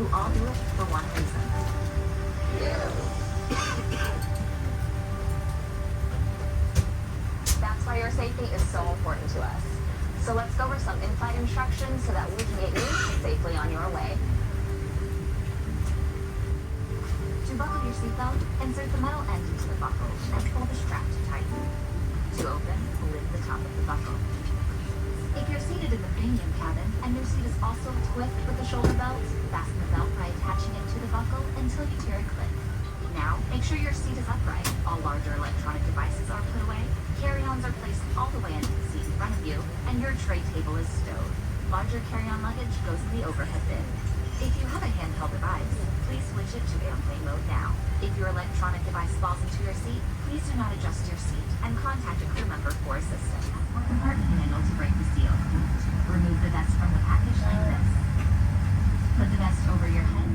who all do it for one reason. That's why your safety is so important to us. So let's go over some in-flight instructions so that we can get you safely on your way. To buckle your seatbelt, insert the metal end into the buckle and pull the strap to tighten. To open, lift the top of the buckle. If you're seated in the premium cabin and your seat is also equipped with a shoulder belt, fasten the belt by attaching it to the buckle until you hear it click. Now, make sure your seat is upright. All larger electronic devices are put away. Carry-ons are placed all the way into the seat in front of you, and your tray table is stowed. Larger carry-on luggage goes in the overhead bin. If you have a handheld device, please switch it to airplane mode now. If your electronic device falls into your seat, please do not adjust your seat and contact a crew member for assistance. Or compartment handle to break the seal. Remove the vest from the package like this. Put the vest over your head.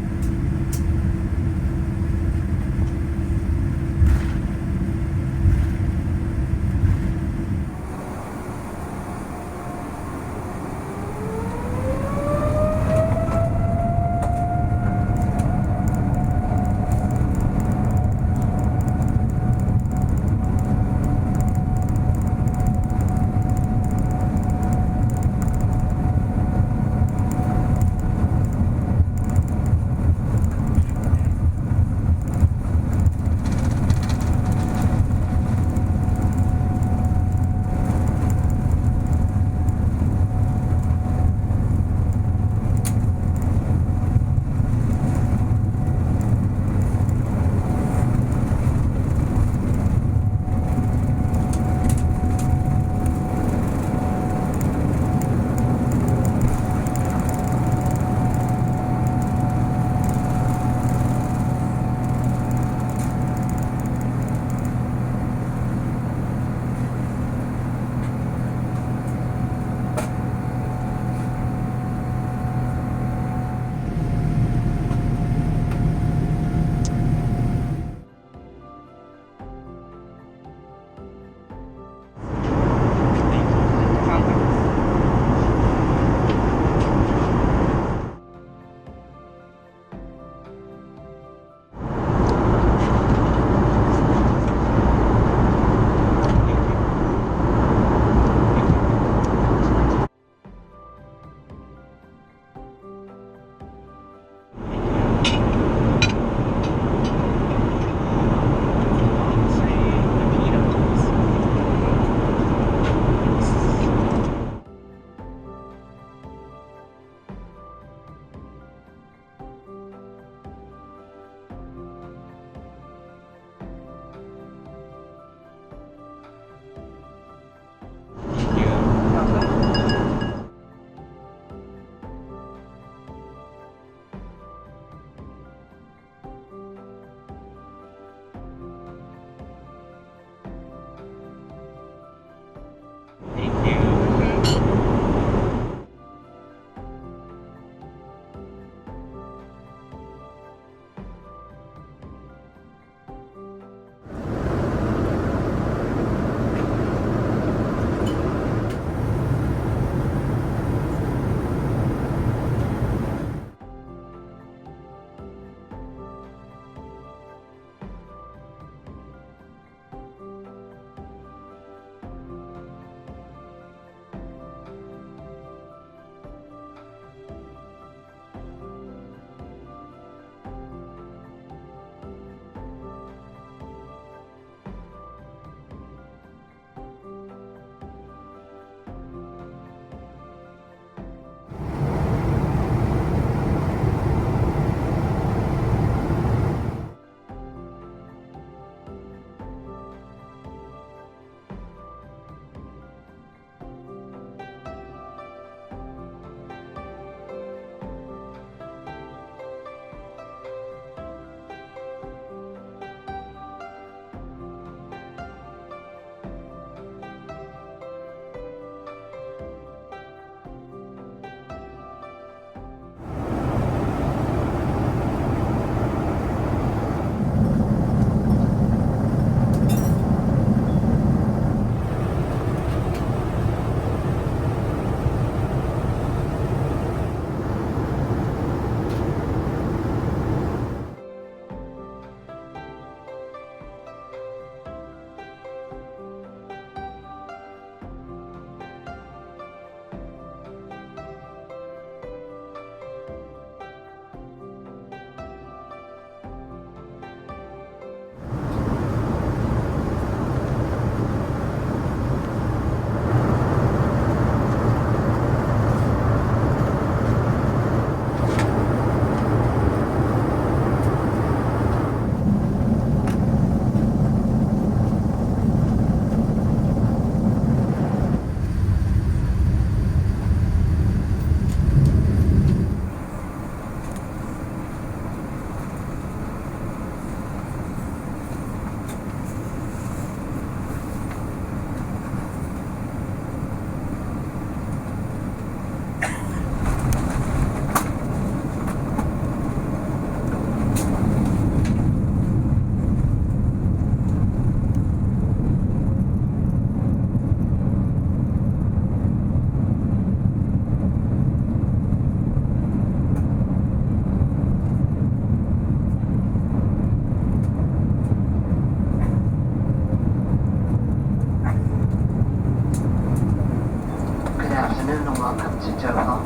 afternoon and welcome to Doha.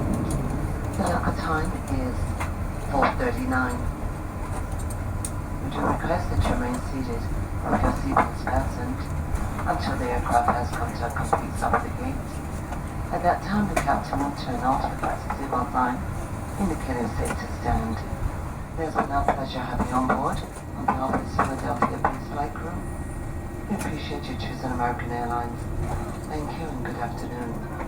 The local time is 4:39. We do request that you remain seated with your seatbelts fastened until the aircraft has come to a complete stop at the gate. At that time, the captain will turn off the fast seatbelt sign, indicating it's safe to stand. It has been our pleasure having you on board on behalf of the Philadelphia-based flight crew. We appreciate you choosing American Airlines. Thank you and good afternoon.